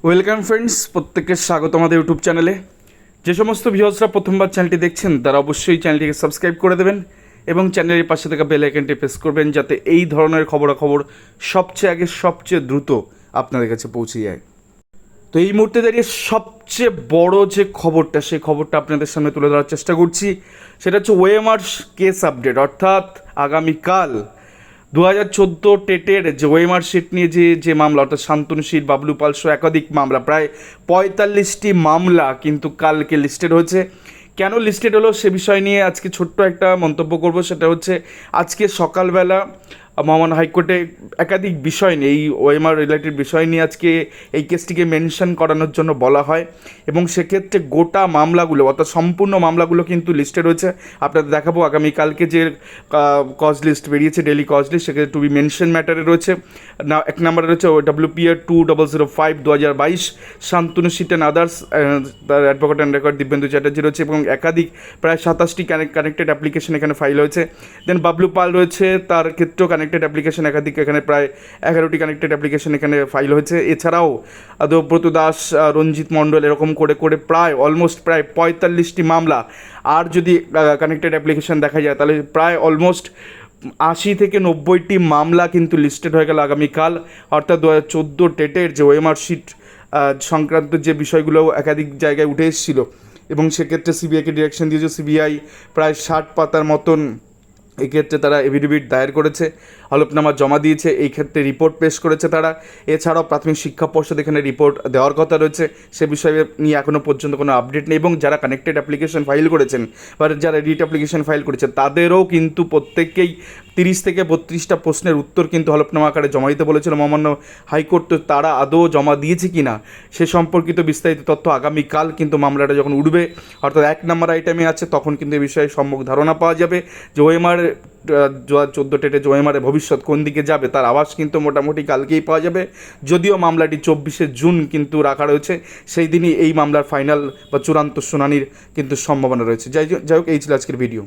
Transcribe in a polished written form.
Welcome friends, প্রত্যেককে স্বাগত আমাদের ইউটিউব চ্যানেলে। যে সমস্ত ভিউয়ার্সরা প্রথমবার চ্যানেলটি দেখছেন তারা অবশ্যই চ্যানেলটিকে সাবস্ক্রাইব করে দেবেন এবং চ্যানেলের পাশে থাকা বেল আইকনটি প্রেস করবেন যাতে এই ধরনের খবরাখবর সবচেয়ে আগে সবচেয়ে দ্রুত আপনাদের কাছে পৌঁছে যায়। তো এই মুহূর্তে দাঁড়িয়ে সবচেয়ে বড় যে খবরটা, সেই খবরটা আপনাদের সামনে তুলে ধরার চেষ্টা করছি। সেটা হচ্ছে ওএমআর কেস আপডেট, অর্থাৎ আগামীকাল 2014 টেটের যে ওএমআর শিট নিয়ে যে মামলা, অর্থাৎ শান্তনু শীল, বাবলু পাল সহ একাধিক মামলা, প্রায় 45টি মামলা কিন্তু কালকে লিস্টেড হয়েছে। কেন লিস্টেড হলো সে বিষয় নিয়ে আজকে ছোট্ট একটা মন্তব্য করব। সেটা হচ্ছে আজকে সকালবেলা মহামান্য হাইকোর্টে একাধিক বিষয় নিয়ে, এই ওএমআর রিলেটেড বিষয় নিয়ে আজকে এই কেসটিকে মেনশন করানোর জন্য বলা হয় এবং সেক্ষেত্রে গোটা মামলাগুলো, অর্থাৎ সম্পূর্ণ মামলাগুলো কিন্তু লিস্টেড রয়েছে। আপনাদের দেখাবো আগামীকালকে যে কজ লিস্ট বেরিয়েছে, ডেলি কজ লিস্ট, সেক্ষেত্রে টু বি মেনশন ম্যাটারে রয়েছে না। এক নম্বরে রয়েছে WPA 2005/2022 Shantanu Sheel and others, তার advocate and record Dibyendu Chatterjee রয়েছে এবং একাধিক প্রায় 27টি কানেক্টেড অ্যাপ্লিকেশন এখানে ফাইল হয়েছে। দেন বাবলু পাল রয়েছে, তার ক্ষেত্রেও কানেক্টেড অ্যাপ্লিকেশন একাধিক, এখানে প্রায় 11টি কানেক্টেড অ্যাপ্লিকেশন এখানে ফাইল হয়েছে। এছাড়াও দেবব্রত দাস, রঞ্জিত মণ্ডল, এরকম করে করে প্রায় অলমোস্ট প্রায় 45টি মামলা। আর যদি কানেক্টেড অ্যাপ্লিকেশন দেখা যায় তাহলে প্রায় অলমোস্ট 80 থেকে 90টি মামলা কিন্তু লিস্টেড হয়ে গেল আগামীকাল, অর্থাৎ 2014 টেটের যে ওএমআর শিট সংক্রান্ত যে বিষয়গুলো একাধিক জায়গায় উঠে এসেছিল এবং সেক্ষেত্রে সিবিআইকে ডিরেকশন দিয়েছে। সিবিআই প্রায় 60 পাতার মতন এক্ষেত্রে তারা এফিডেভিট দায়ের করেছে, হলফনামা জমা দিয়েছে, এই ক্ষেত্রে রিপোর্ট পেশ করেছে তারা। এছাড়াও প্রাথমিক শিক্ষা পর্ষদ এখানে রিপোর্ট দেওয়ার কথা রয়েছে, সে বিষয়ে নিয়ে এখনও পর্যন্ত কোনো আপডেট নেই। এবং যারা কানেক্টেড অ্যাপ্লিকেশন ফাইল করেছেন বা যারা রিট অ্যাপ্লিকেশন ফাইল করেছে তাদেরও কিন্তু প্রত্যেককেই 30 থেকে 32টা প্রশ্নের উত্তর কিন্তু হলফনামা আকারে জমা দিতে বলেছিল মহামান্য হাইকোর্ট। তো তারা আদৌ জমা দিয়েছে কি না সে সম্পর্কিত বিস্তারিত তথ্য আগামীকাল কিন্তু মামলাটা যখন উঠবে, অর্থাৎ 1 নম্বর আইটেমে আছে, তখন কিন্তু এই বিষয়ে সম্যক ধারণা পাওয়া যাবে যে ওএমআর 2014 টেটে যে ওএমআর ভবিষ্যৎ কোন দিকে যাবে তার আভাস কিন্তু মোটামুটি কালকেই পাওয়া যাবে। যদিও মামলাটি 24শে জুন কিন্তু রাখা রয়েছে, সেই দিনই এই মামলার ফাইনাল বা চূড়ান্ত শুনানির কিন্তু সম্ভাবনা রয়েছে। যাই হোক, এই ছিল আজকের ভিডিও।